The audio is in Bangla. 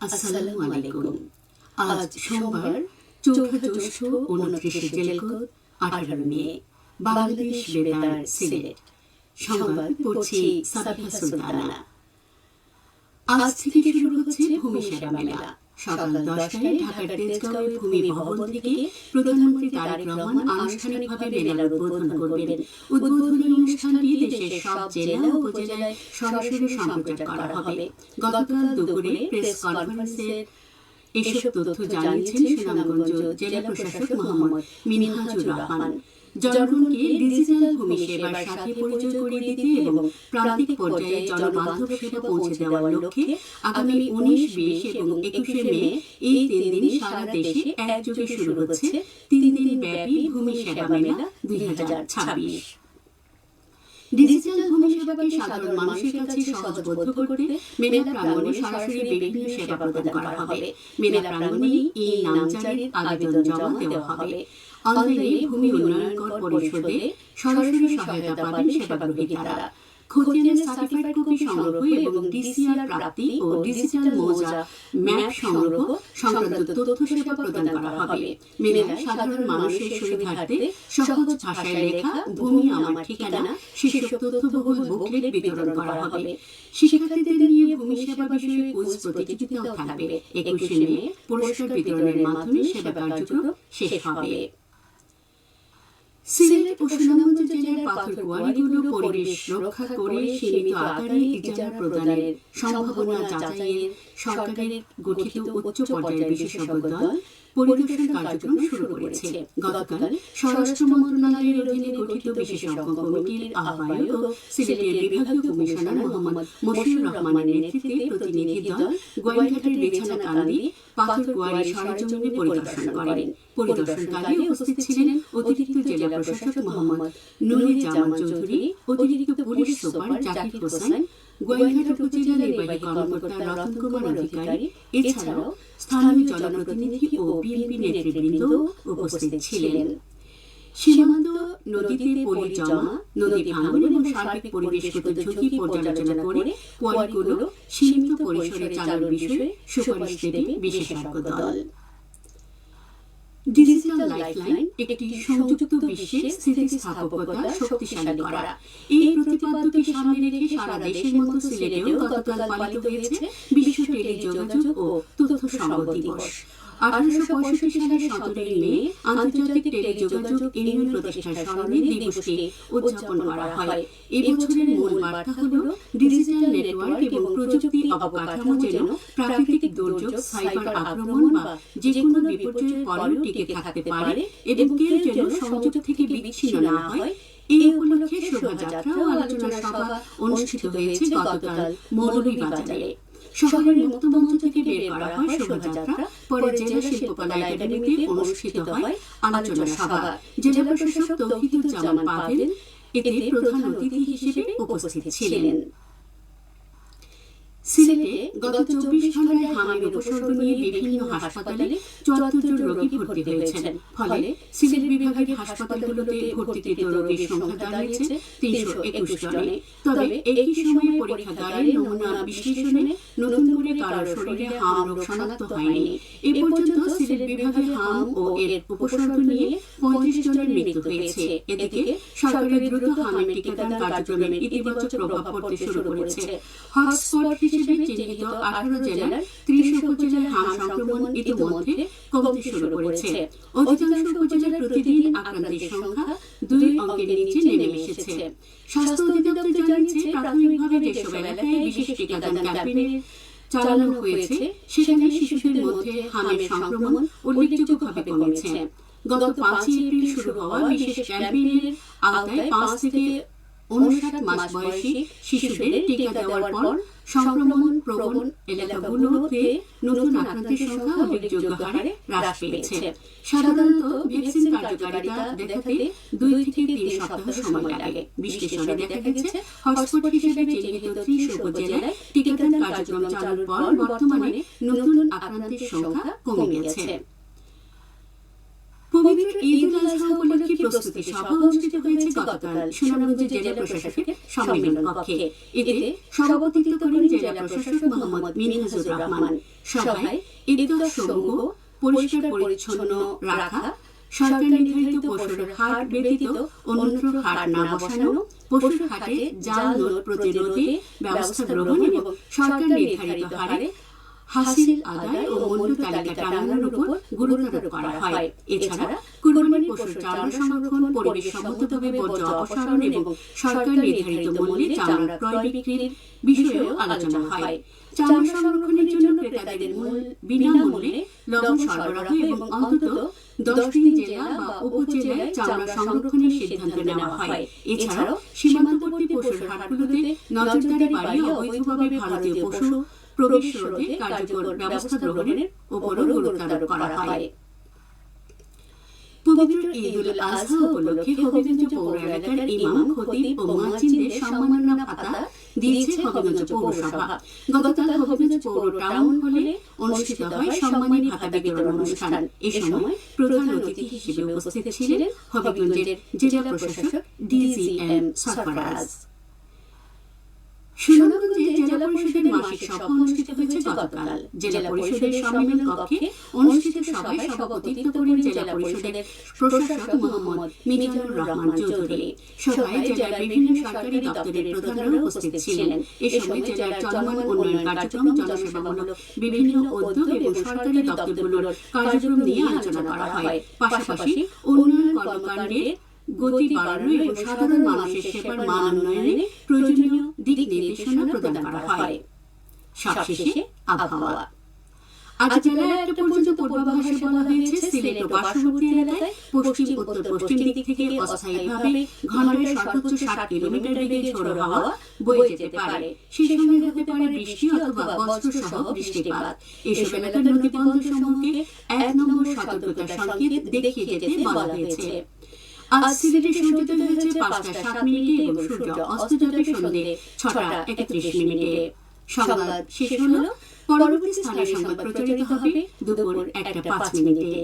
আসসালামু আলাইকুম। আজ সোমবার ৪ জ্যৈষ্ঠ ২৯ জেলকোদ ১৮ মে, বাংলাদেশ বেতার সিলেট। সংবাদ পড়ছি সাবিহা সুলতানা। আজ থেকে শুরু হচ্ছে ভূমি সেবা মেলা। সকাল ১০টায় ঢাকার তেজগাঁওয়ের ভূমি ভবন থেকে প্রধানমন্ত্রী তারেক রহমান আনুষ্ঠানিকভাবে মেলার উদ্বোধন করবেন। উদ্বোধনী অনুষ্ঠানটি দেশের সব জেলা ও উপজেলায় সরাসরি সম্প্রচার করা হবে। গতকাল দুপুরে প্রেস কনফারেন্সে এসব তথ্য জানিয়েছেন সুনামগঞ্জ জেলা প্রশাসক মোহাম্মদ মিনহাজুর রহমান। জনগণকে ডিজিটাল ভূমি সেবার সাথে পরিচয় করিয়ে দিতে এবং প্রান্তিক পর্যায়ে জনবান্ধব সেবা পৌঁছে দেওয়ার লক্ষ্যে আগামী ১৯, ২০ এবং ২১ মে এই ৩ দিন সারা দেশে একযোগে শুরু হচ্ছে ৩ দিন ব্যাপী ভূমি সেবা মেলা ২০২৬। ডিজিটাল ভূমি সেবাকে সাধারণ মানুষের কাছে সহজবোধ্য করতে মেলা প্রাঙ্গণে সরাসরি বিভিন্ন সেবা প্রদান করা হবে। মেলা প্রাঙ্গণেই এই নামজারির আবেদন জমা দেওয়া হবে। অনলাইনে ভূমি উন্নয়ন কর পরিশোধে সরাসরি সহায়তা পাবেন সেবাগ্রহীতারা। খতিয়ানের সার্টিফাইড কপি সংগ্রহ এবং ডিসিআর প্রাপ্তি ও ডিজিটাল মৌজা ম্যাপ সংগ্রহ সংক্রান্ত তথ্য সেবা প্রদান করা হবে। মেলায় সাধারণ মানুষের সুবিধার্থে সহজ ভাষায় লেখা ভূমি আমার ঠিকানা শীর্ষক তথ্যবহুল বুকলেট বিতরণ করা হবে। শিক্ষার্থীদের নিয়ে ভূমি সেবা বিষয়ে কুইজ প্রতিযোগিতাও থাকবে। ২১ মে পুরস্কার বিতরণের মাধ্যমে সেবা কার্যক্রম শেষ হবে। সিলেট ও সুনামগঞ্জ জেলার পাথর কুয়ারিগুলো পরিবেশ রক্ষা করে সীমিত আকারে ইজারা প্রদানের সম্ভাবনা যাচাইয়ের সরকারের গঠিত উচ্চ পর্যায়ের বিশেষজ্ঞ দল পরিদর্শন কার্যক্রম শুরু করেছে। গতকাল স্বরাষ্ট্র মন্ত্রণালয়ের অধীনে গঠিত বিশেষজ্ঞ কমিটির আহ্বায়ক ও সিলেটের বিভাগীয় কমিশনার মোহাম্মদ মশিউর রহমানের নেতৃত্বে প্রতিনিধি দল গোয়ালঘাটের বিছানাকান্দি পাথর কুয়ারি সরেজমিনে পরিদর্শন করেন। পরিদর্শনকালে উপস্থিত ছিলেন অতিরিক্ত জেলা প্রশাসক মোহাম্মদ নুরুজ্জামান চৌধুরী, অতিরিক্ত পুলিশ সুপার জাকির হোসেন, গোয়ালঘাট উপজেলা নির্বাহী কর্মকর্তা রতন কুমার অধিকারী, এছাড়াও স্থানীয় জনপ্রতিনিধি ও বিএনপি নেতৃবৃন্দ উপস্থিত ছিলেন। সীমান্ত নদীতে পলি জমা, নদী ভাঙন এবং সার্বিক পরিবেশগত ঝুঁকি পর্যালোচনা করে কুয়ারিগুলো সীমিত পরিসরে চালুর বিষয়ে সুপারিশ দেবে বিশেষজ্ঞ দল। ডিজিটাল লাইফলাইন একটি সংযুক্ত বিশ্বের স্থিতিস্থাপকতা শক্তিশালী করা। এই প্রতিপাদ্যকে সামনে রেখে সারা দেশের মতো সিলেটেও গতকাল পালিত হয়েছে বিশ্ব টেলিযোগাযোগ ও তথ্য সংঘ দিবস। ১৮৬৫ সালের ১৭ মে আন্তর্জাতিক টেলিযোগাযোগ ইউনিয়ন প্রতিষ্ঠার স্মরণে দিবসটি উদযাপন করা হয়। এবছরের মূল বার্তা হল ডিজিটাল নেটওয়ার্ক এবং প্রযুক্তি অবকাঠামো যেন প্রাকৃতিক দুর্যোগ, সাইবার আক্রমণ বা যেকোনো বিপর্যয়ের পরেও টিকে থাকতে পারে এবং কেউ যেন সংযোগ থেকে বিচ্ছিন্ন না হয়। এই উপলক্ষে শোভাযাত্রা ও আলোচনা সভা অনুষ্ঠিত হয়েছে গতকাল মৌলভীবাজারে। শহরের মুক্তমঞ্চ থেকে বের করা হয় শোভাযাত্রা, পরে জেলা শিল্পকলা একাডেমিতে অনুষ্ঠিত হয় আলোচনা সভা। জেলা প্রশাসক তৌহিদুজ্জামান পাভেল এতে প্রধান অতিথি হিসেবে উপস্থিত ছিলেন। সিলেটে গত ২৪ ঘণ্টায় হামের উপসর্গ নিয়ে বিভিন্ন হাসপাতালে ৭৪ জন রোগী ভর্তি হয়েছেন। ফলে সিলেট বিভাগের হাসপাতালগুলোতে ভর্তিকৃত রোগীর সংখ্যা দাঁড়িয়েছে ৩২১ জনে। তবে একই সময়ে পরীক্ষাগারে নমুনা বিশ্লেষণে নতুন করে কারো শরীরে হাম রোগ শনাক্ত হয়নি। এ পর্যন্ত সিলেট বিভাগে হাম ও এর উপসর্গ নিয়ে ৩৫ জনের মৃত্যু হয়েছে। এদিকে সরকারের দ্রুত হামের টিকাদান কার্যক্রমের ইতিবাচক প্রভাব পড়তে শুরু করেছে। হটস্পট হিসেবে চিহ্নিত ১৮ জেলার ৩০ উপজেলায় হাম সংক্রমণ ইতিমধ্যে কমতে শুরু করেছে। অধিকাংশ উপজেলায় প্রতিদিন আক্রান্তের সংখ্যা ২ অঙ্কের নিচে নেমে এসেছে। স্বাস্থ্য অধিদপ্তর জানিয়েছে, প্রাথমিকভাবে যেসব এলাকায় বিশেষ টিকাদান ক্যাম্পেইন চালানো হয়েছে সেখানে শিশুদের মধ্যে হামের সংক্রমণ উল্লেখযোগ্যভাবে কমেছে। গত ৫ এপ্রিল শুরু হওয়া বিশেষ ক্যাম্পেইনের আওতায় ৫ থেকে ৫৯ মাস বয়সী শিশুদের টিকা দেওয়ার পর সংক্রমণ প্রবণ এলাকাগুলোতে নতুন আক্রান্তের সংখ্যা উল্লেখযোগ্য হারে হ্রাস পেয়েছে। সাধারণত ভ্যাকসিন কার্যকারিতা দেখাতে ২ থেকে ৩ সপ্তাহ সময় লাগে। বিশ্লেষণে দেখা গেছে, হটস্পট হিসেবে চিহ্নিত ৩০ উপজেলায় টিকাদান কার্যক্রম চালুর পর বর্তমানে নতুন আক্রান্তের সংখ্যা কমে গেছে। পবিত্র ঈদ উল আজহা উপলক্ষে প্রস্তুতি সভা অনুষ্ঠিত হয়েছে গতকাল সুনামগঞ্জ জেলা প্রশাসকের সম্মেলন কক্ষে। এতে সভাপতিত্ব করেন জেলা প্রশাসক মোহাম্মদ মিনহাজুর রহমান। সভায় ঈদগাহ সমূহ পরিষ্কার পরিচ্ছন্ন রাখা, সরকার নির্ধারিত পশুর হাট ব্যতীত অন্যত্র হাট না বসানো, পশুর হাটে জাল নোট প্রতিরোধে ব্যবস্থা গ্রহণ এবং সরকার নির্ধারিত হারে হাসিল আদায় ও মূল্য তালিকা টাঙানোর উপর গুরুত্বারোপ করা হয়। এছাড়া কুরবানি পশুর চামড়া সংরক্ষণ, পরিবেশ সম্মতভাবে বর্জ্য অপসারণ এবং সরকার নির্ধারিত মূল্যে চামড়া ক্রয় বিক্রির বিষয়েও আলোচনা হয়। চামড়া সংরক্ষণের জন্য ক্রেতাদের বিনামূল্যে লবণ সরবরাহ এবং অন্তত 10টি জেলা বা উপজেলায় চামড়া সংরক্ষণের সিদ্ধান্ত নেওয়া হয়। এছাড়াও সীমান্তবর্তী পশুর হাটগুলোতে নজরদারি বাড়িয়ে অবৈধভাবে ভারতীয় পশু প্রবেশ রোধে কার্যকর ব্যবস্থা গ্রহণের উপরও গুরুত্বারোপ করা হয়। পবিত্র ঈদ উল আজহা উপলক্ষে হবিগঞ্জ পৌর এলাকার ইমাম, খতিব ও মুয়াজ্জিনদের সম্মাননা ভাতা দিয়েছে হবিগঞ্জ পৌরসভা। গতকাল হবিগঞ্জ পৌর টাউন হলে অনুষ্ঠিত হয় সম্মানী ভাতা বিতরণ অনুষ্ঠান। এ সময় প্রধান অতিথি হিসেবে উপস্থিত ছিলেন হবিগঞ্জের জেলা প্রশাসক DGM সরফরাজ। সুনামগঞ্জে জেলা পরিষদের মাসিক সভা অনুষ্ঠিত হয়েছে গতকাল। জেলা পরিষদের সম্মেলন কক্ষে অনুষ্ঠিত সভায় সভাপতিত্ব করেন জেলা পরিষদের প্রশাসক মোহাম্মদ মিজানুর রহমান চৌধুরী। সভায় জেলার বিভিন্ন সরকারি দপ্তরের প্রধানরা উপস্থিত ছিলেন। এ সময় জেলার চলমান উন্নয়ন কার্যক্রম, জনসেবামূলক বিভিন্ন উদ্যোগ এবং সরকারি দপ্তরগুলোর কার্যক্রম নিয়ে আলোচনা করা হয়। পাশাপাশি উন্নয়ন কর্মকাণ্ডের গতি বাড়ানো এবং সাধারণ মানুষের সেবার মান উন্নয়নে প্রয়োজনীয় দিক নির্দেশনা প্রদান করা হয়। সবশেষে আবহাওয়া। আজ বেলা 1টা পর্যন্ত পূর্বাভাসে বলা হয়েছে সিলেট ও পার্শ্ববর্তী এলাকায় পশ্চিম উত্তর পশ্চিম দিক থেকে অস্থায়ীভাবে ঘন্টায় সর্বোচ্চ 60 কিলোমিটার বেগে ঝোড়ো হাওয়া বয়ে যেতে পারে। সেই সঙ্গে হতে পারে বৃষ্টি অথবা বজ্রসহ বৃষ্টিপাত। এসব এলাকার নদীবন্দরসমূহকে 1 নম্বর সতর্কতার সংকেত দেখিয়ে যেতে বলা হয়েছে। আজ সিলেটে সূর্যোদয় হয়েছে 5টা 7 মিনিটে এবং সূর্য অস্ত যাবে সন্ধ্যে 6টা 31 মিনিটে। সংবাদ শেষ হলো। পরবর্তী স্থানীয় সংবাদ প্রচারিত হবে দুপুর 1টা 5 মিনিটে।